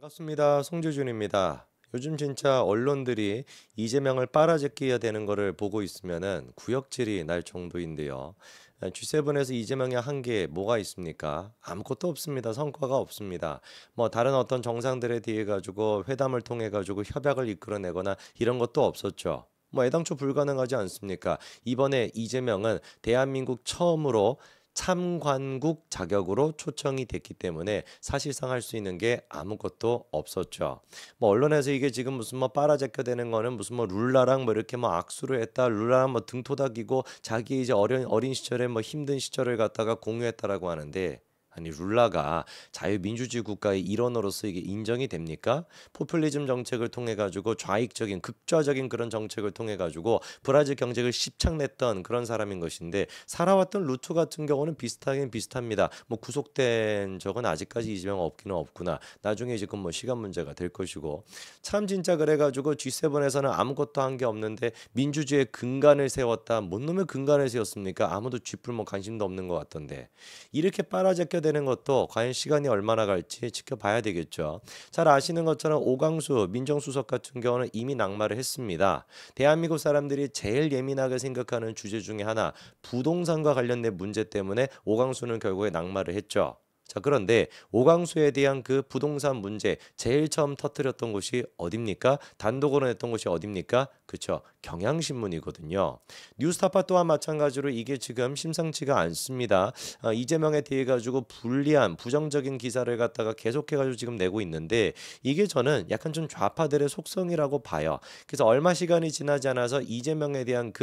반갑습니다. 송재준입니다. 요즘 진짜 언론들이 이재명을 빨아제껴야 되는 거를 보고 있으면은 구역질이 날 정도인데요. G7에서 이재명이 한 게 뭐가 있습니까? 아무것도 없습니다. 성과가 없습니다. 뭐 다른 어떤 정상들에 대해 가지고 회담을 통해 가지고 협약을 이끌어내거나 이런 것도 없었죠. 뭐 애당초 불가능하지 않습니까? 이번에 이재명은 대한민국 처음으로 참관국 자격으로 초청이 됐기 때문에 사실상 할 수 있는 게 아무것도 없었죠. 뭐 언론에서 이게 지금 무슨 뭐 빨아제껴 되는 거는 무슨 뭐 룰라랑 뭐 이렇게 뭐 악수를 했다, 룰라랑 뭐 등 토닥이고 자기 이제 어린 시절에 뭐 힘든 시절을 갖다가 공유했다라고 하는데, 아니 룰라가 자유민주주의 국가의 일원으로서 이게 인정이 됩니까? 포퓰리즘 정책을 통해 가지고 좌익적인 극좌적인 그런 정책을 통해 가지고 브라질 경제를 십창냈던 그런 사람인 것인데, 살아왔던 루트 같은 경우는 비슷하긴 비슷합니다. 뭐 구속된 적은 아직까지 이재명 없기는 없구나. 나중에 이제 그건 뭐 시간 문제가 될 것이고, 참 진짜 그래가지고 G7에서는 아무것도 한 게 없는데 민주주의의 근간을 세웠다. 뭔 놈의 근간을 세웠습니까? 아무도 쥐뿔 뭐 관심도 없는 것 같던데. 이렇게 빨아제껴 되는 것도 과연 시간이 얼마나 갈지 지켜봐야 되겠죠. 잘 아시는 것처럼 오광수 민정수석 같은 경우는 이미 낙마를 했습니다. 대한민국 사람들이 제일 예민하게 생각하는 주제 중에 하나, 부동산과 관련된 문제 때문에 오광수는 결국에 낙마를 했죠. 자, 그런데 오광수에 대한 그 부동산 문제 제일 처음 터뜨렸던 곳이 어딥니까? 단독으로 냈던 곳이 어딥니까? 그쵸, 경향신문이거든요. 뉴스타파 또한 마찬가지로 이게 지금 심상치가 않습니다. 이재명에 대해 가지고 불리한 부정적인 기사를 갖다가 계속해 가지고 지금 내고 있는데, 이게 저는 약간 좀 좌파들의 속성이라고 봐요. 그래서 얼마 시간이 지나지 않아서 이재명에 대한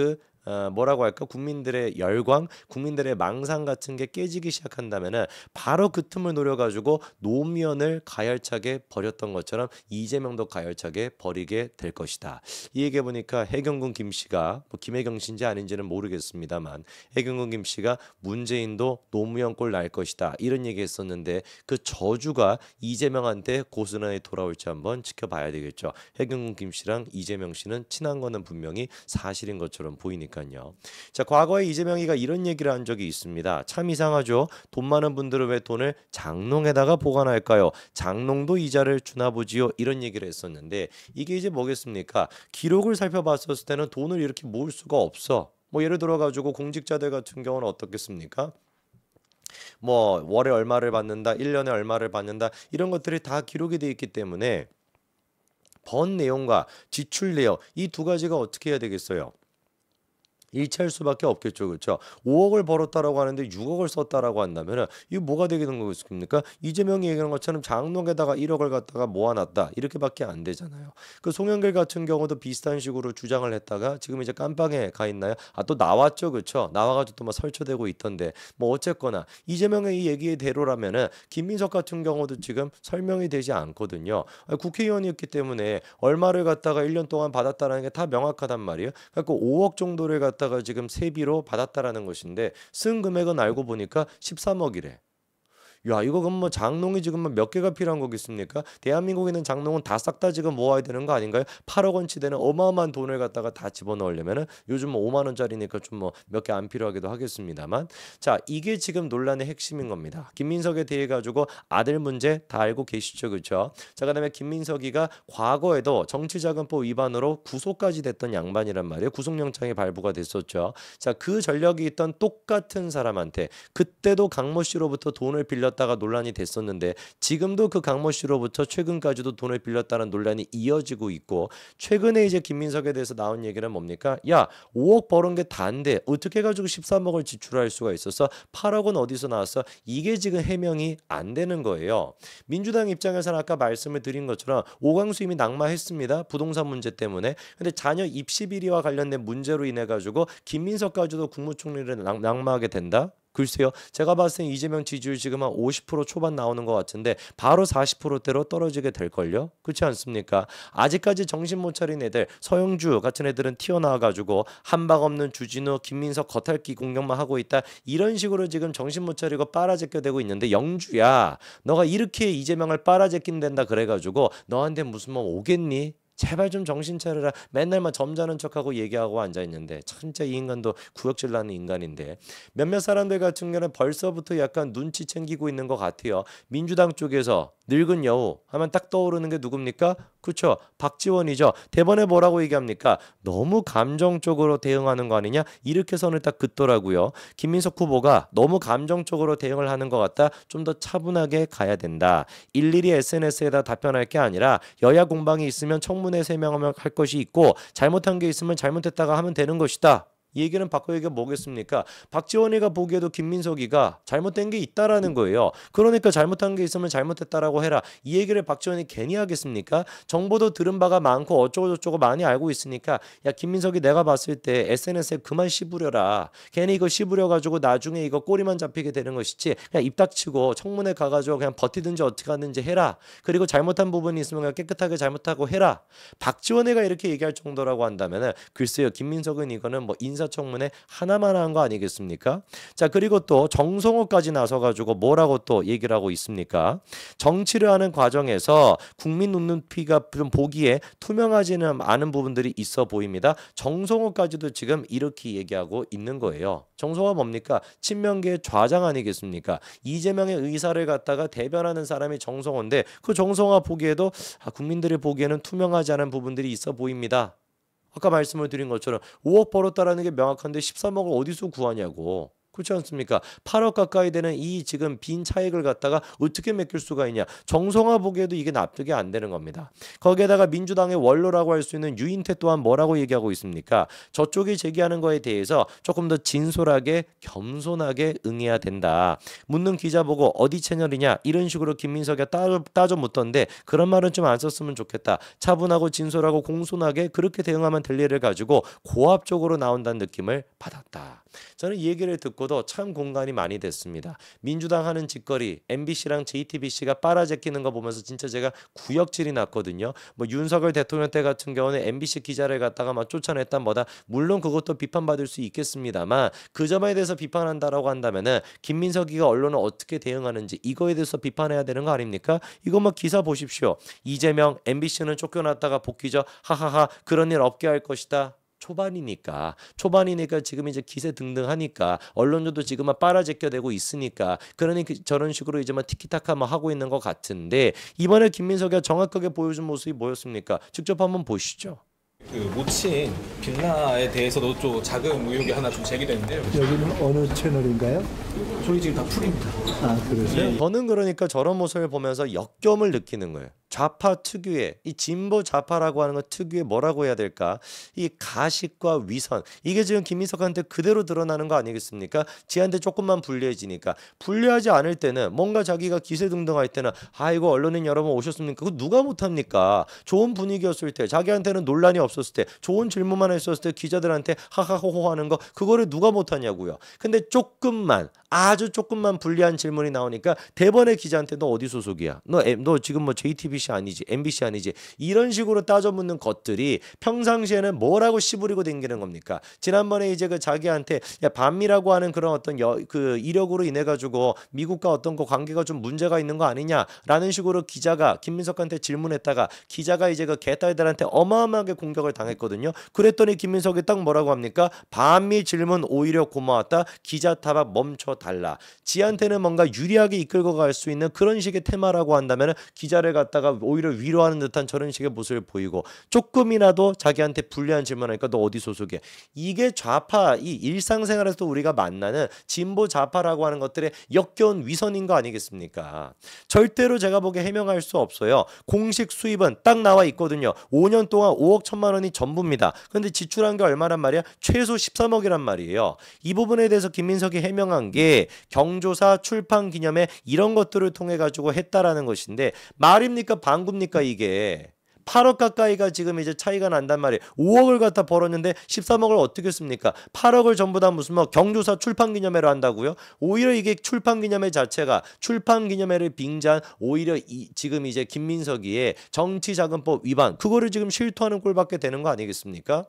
뭐라고 할까? 국민들의 열광, 국민들의 망상 같은 게 깨지기 시작한다면은 바로 그 틈을 노려가지고 노무현을 가열차게 버렸던 것처럼 이재명도 가열차게 버리게 될 것이다. 이 얘기 보니까 해경군 김 씨가, 뭐 김해경 씨인지 아닌지는 모르겠습니다만, 해경군 김 씨가 문재인도 노무현 꼴 날 것이다 이런 얘기했었는데, 그 저주가 이재명한테 고스란히 돌아올지 한번 지켜봐야 되겠죠. 해경군 김 씨랑 이재명 씨는 친한 거는 분명히 사실인 것처럼 보이니까요. 자, 과거에 이재명이가 이런 얘기를 한 적이 있습니다. 참 이상하죠. 돈 많은 분들은 왜 돈을 장롱에다가 보관할까요? 장롱도 이자를 주나 보지요. 이런 얘기를 했었는데, 이게 이제 뭐겠습니까? 기록을 살펴봤을 때는 돈을 이렇게 모을 수가 없어. 뭐 예를 들어 가지고 공직자들 같은 경우는 어떻겠습니까? 뭐 월에 얼마를 받는다, 1년에 얼마를 받는다, 이런 것들이 다 기록이 돼 있기 때문에 번 내용과 지출 내용, 이 두 가지가 어떻게 해야 되겠어요? 일치할 수밖에 없겠죠. 그렇죠? 5억을 벌었다라고 하는데 6억을 썼다라고 한다면은 이거 뭐가 되는 거겠습니까? 이재명이 얘기하는 것처럼 장롱에다가 1억을 갖다가 모아놨다, 이렇게밖에 안 되잖아요. 그 송영길 같은 경우도 비슷한 식으로 주장을 했다가 지금 이제 깜빵에 가 있나요? 아, 또 나왔죠. 그렇죠? 나와가지고 또 막 설쳐대고 있던데, 뭐 어쨌거나 이재명의 이 얘기의 대로라면은 김민석 같은 경우도 지금 설명이 되지 않거든요. 국회의원이었기 때문에 얼마를 갖다가 1년 동안 받았다라는 게 다 명확하단 말이에요. 그래서 5억 정도를 갖다가 지금 세비로 받았다라는 것인데, 쓴 금액은 알고 보니까 13억이래. 야, 이거 그럼 뭐 장롱이 지금 뭐 몇 개가 필요한 거겠습니까? 대한민국에 있는 장롱은 다 싹 다 지금 모아야 되는 거 아닌가요? 8억 원치 되는 어마어마한 돈을 갖다가 다 집어넣으려면은 요즘 뭐 5만 원짜리니까 좀 뭐 몇 개 안 필요하기도 하겠습니다만, 자, 이게 지금 논란의 핵심인 겁니다. 김민석에 대해 가지고 아들 문제 다 알고 계시죠, 그렇죠? 자, 그다음에 김민석이가 과거에도 정치자금법 위반으로 구속까지 됐던 양반이란 말이에요. 구속영장이 발부가 됐었죠. 자, 그 전력이 있던 똑같은 사람한테 그때도 강모 씨로부터 돈을 빌렸다가 논란이 됐었는데, 지금도 그 강모 씨로부터 최근까지도 돈을 빌렸다는 논란이 이어지고 있고, 최근에 이제 김민석에 대해서 나온 얘기는 뭡니까? 야, 5억 벌은 게 다인데 어떻게 가지고 13억을 지출할 수가 있었어? 8억은 어디서 나왔어? 이게 지금 해명이 안 되는 거예요. 민주당 입장에서는 아까 말씀을 드린 것처럼 오광수 이미 낙마했습니다. 부동산 문제 때문에. 근데 자녀 입시 비리와 관련된 문제로 인해 가지고 김민석까지도 국무총리를 낙마하게 된다? 글쎄요. 제가 봤을 땐 이재명 지지율 지금 한 50% 초반 나오는 것 같은데 바로 40%대로 떨어지게 될걸요? 그렇지 않습니까? 아직까지 정신 못 차린 애들, 서영주 같은 애들은 튀어나와가지고 한방 없는 주진우, 김민석 겉핥기 공격만 하고 있다, 이런 식으로 지금 정신 못 차리고 빨아제껴 되고 있는데, 영주야, 너가 이렇게 이재명을 빨아제낀 된다 그래가지고 너한테 무슨 뭐 오겠니? 제발 좀 정신 차려라. 맨날만 점잖은 척하고 얘기하고 앉아있는데 진짜 이 인간도 구역질 나는 인간인데 몇몇 사람들 같은 경우는 벌써부터 약간 눈치 챙기고 있는 것 같아요. 민주당 쪽에서 늙은 여우 하면 딱 떠오르는 게 누굽니까? 그쵸? 박지원이죠. 대번에 뭐라고 얘기합니까? 너무 감정적으로 대응하는 거 아니냐? 이렇게 선을 딱 긋더라고요. 김민석 후보가 너무 감정적으로 대응을 하는 것 같다. 좀 더 차분하게 가야 된다. 일일이 SNS에다 답변할 게 아니라 여야 공방이 있으면 청문회 세명하면 할 것이 있고 잘못한 게 있으면 잘못했다가 하면 되는 것이다. 이 얘기는 바꿔 얘기가 뭐겠습니까? 박지원이가 보기에도 김민석이가 잘못된 게 있다라는 거예요. 그러니까 잘못한 게 있으면 잘못했다라고 해라. 이 얘기를 박지원이 괜히 하겠습니까? 정보도 들은 바가 많고 어쩌고저쩌고 많이 알고 있으니까 야 김민석이 내가 봤을 때 SNS에 그만 씹으려라. 괜히 이거 씹으려가지고 나중에 이거 꼬리만 잡히게 되는 것이지 그냥 입 닥치고 청문회 가가지고 그냥 버티든지 어떻게 하든지 해라. 그리고 잘못한 부분이 있으면 그냥 깨끗하게 잘못하고 해라. 박지원이가 이렇게 얘기할 정도라고 한다면은 글쎄요 김민석은 이거는 뭐 인사청문회 하나만 한 거 아니겠습니까? 자 그리고 또 정성호까지 나서가지고 뭐라고 또 얘기를 하고 있습니까? 정치를 하는 과정에서 국민 눈높이가 좀 보기에 투명하지는 않은 부분들이 있어 보입니다. 정성호까지도 지금 이렇게 얘기하고 있는 거예요. 정성호가 뭡니까? 친명계의 좌장 아니겠습니까? 이재명의 의사를 갖다가 대변하는 사람이 정성호인데 그 정성호가 보기에도 국민들이 보기에는 투명하지 않은 부분들이 있어 보입니다. 아까 말씀을 드린 것처럼 5억 벌었다라는 게 명확한데 13억을 어디서 구하냐고. 그렇지 않습니까? 8억 가까이 되는 이 지금 빈 차익을 갖다가 어떻게 맡길 수가 있냐. 정성화 보기에도 이게 납득이 안 되는 겁니다. 거기에다가 민주당의 원로라고 할 수 있는 유인태 또한 뭐라고 얘기하고 있습니까? 저쪽이 제기하는 거에 대해서 조금 더 진솔하게 겸손하게 응해야 된다. 묻는 기자 보고 어디 채널이냐 이런 식으로 김민석이 따져 묻던데 그런 말은 좀 안 썼으면 좋겠다. 차분하고 진솔하고 공손하게 그렇게 대응하면 될 일을 가지고 고압적으로 나온다는 느낌을 받았다. 저는 이 얘기를 듣고도 참 공감이 많이 됐습니다. 민주당 하는 짓거리 MBC랑 JTBC가 빨아제끼는 거 보면서 진짜 제가 구역질이 났거든요. 뭐 윤석열 대통령 때 같은 경우는 MBC 기자를 갖다가 막 쫓아냈다 뭐다. 물론 그것도 비판받을 수 있겠습니다만 그 점에 대해서 비판한다라고 한다면은 김민석이가 언론을 어떻게 대응하는지 이거에 대해서 비판해야 되는 거 아닙니까? 이거 막 기사 보십시오. 이재명 MBC는 쫓겨났다가 복귀죠. 하하하 그런 일 없게 할 것이다. 초반이니까 지금 이제 기세 등등하니까 언론들도 지금은 빨아제껴대고 있으니까 그러니 저런 식으로 이제 막 티키타카 막 하고 있는 것 같은데 이번에 김민석이가 정확하게 보여준 모습이 뭐였습니까? 직접 한번 보시죠. 그 모친 빌라에 대해서도 좀 자금 의혹이 하나 좀 제기됐는데요. 여기는 어느 채널인가요? 저희 지금 다 풀입니다. 아, 그러세요? 저는 그러니까 저런 모습을 보면서 역겸을 느끼는 거예요. 좌파 특유의 이 진보 좌파라고 하는 것 특유의 뭐라고 해야 될까? 이 가식과 위선 이게 지금 김민석한테 그대로 드러나는 거 아니겠습니까? 지한테 조금만 불리해지니까 불리하지 않을 때는 뭔가 자기가 기세등등할 때는 아이고 언론인 여러분 오셨습니까? 그거 누가 못합니까? 좋은 분위기였을 때 자기한테는 논란이 없었을 때 좋은 질문만 했었을 때 기자들한테 하하호호 하는 거 그거를 누가 못하냐고요. 근데 조금만 아주 조금만 불리한 질문이 나오니까 대번에 기자한테 너 어디 소속이야? 너 지금 뭐 JTBC 아니지? MBC 아니지? 이런 식으로 따져 묻는 것들이 평상시에는 뭐라고 씨부리고 댕기는 겁니까? 지난번에 이제 그 자기한테 야 반미라고 하는 그런 어떤 그 이력으로 인해 가지고 미국과 어떤 거 관계가 좀 문제가 있는 거 아니냐라는 식으로 기자가 김민석한테 질문했다가 기자가 이제 그 개딸들한테 어마어마하게 공격을 당했거든요. 그랬더니 김민석이 딱 뭐라고 합니까? 반미 질문 오히려 고마웠다. 기자 타박 멈춰 달라. 지한테는 뭔가 유리하게 이끌고 갈 수 있는 그런 식의 테마라고 한다면 기자를 갖다가 오히려 위로하는 듯한 저런 식의 모습을 보이고 조금이라도 자기한테 불리한 질문하니까 너 어디 소속이야? 이게 좌파 이 일상생활에서 우리가 만나는 진보 좌파라고 하는 것들의 역겨운 위선인 거 아니겠습니까? 절대로 제가 보기에 해명할 수 없어요. 공식 수입은 딱 나와 있거든요. 5년 동안 5억 1천만 원이 전부입니다. 근데 지출한 게 얼마란 말이야? 최소 13억이란 말이에요. 이 부분에 대해서 김민석이 해명한 게 경조사 출판 기념회 이런 것들을 통해 가지고 했다라는 것인데 말입니까 방구입니까 이게? 8억 가까이가 지금 이제 차이가 난단 말이에요. 5억을 갖다 벌었는데 13억을 어떻게 씁니까? 8억을 전부 다 무슨 뭐 경조사 출판기념회로 한다고요? 오히려 이게 출판기념회 자체가 출판기념회를 빙자한 오히려 지금 이제 김민석이의 정치자금법 위반 그거를 지금 실토하는 꼴밖에 되는 거 아니겠습니까?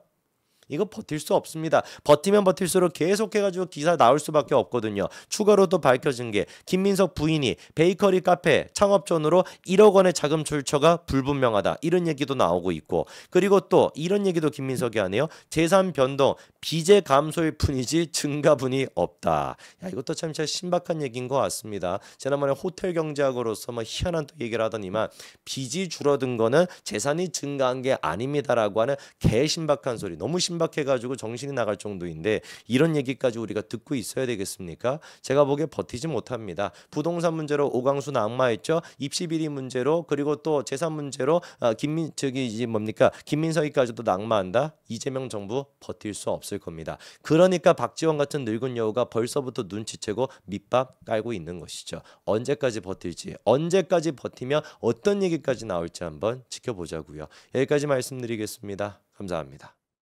이거 버틸 수 없습니다. 버티면 버틸수록 계속해가지고 기사 나올 수밖에 없거든요. 추가로 또 밝혀진 게 김민석 부인이 베이커리 카페 창업전으로 1억 원의 자금 출처가 불분명하다 이런 얘기도 나오고 있고, 그리고 또 이런 얘기도 김민석이 하네요. 재산 변동 비제 감소일 뿐이지 증가분이 없다. 야, 이것도 참 진짜 신박한 얘기인 것 같습니다. 지난번에 호텔 경제학으로서 뭐 희한한 또 얘기를 하더니만 빚이 줄어든 거는 재산이 증가한 게 아닙니다라고 하는 개신박한 소리, 너무 신박해가지고 정신이 나갈 정도인데 이런 얘기까지 우리가 듣고 있어야 되겠습니까? 제가 보기에 버티지 못합니다. 부동산 문제로 오광수 낙마했죠. 입시 비리 문제로, 그리고 또 재산 문제로 김민석이까지도 낙마한다. 이재명 정부 버틸 수 없을 겁니다. 그러니까 박지원 같은 늙은 여우가 벌써부터 눈치채고 밑밥 깔고 있는 것이죠. 언제까지 버틸지, 언제까지 버티면 어떤 얘기까지 나올지 한번 지켜보자고요. 여기까지 말씀드리겠습니다. 감사합니다.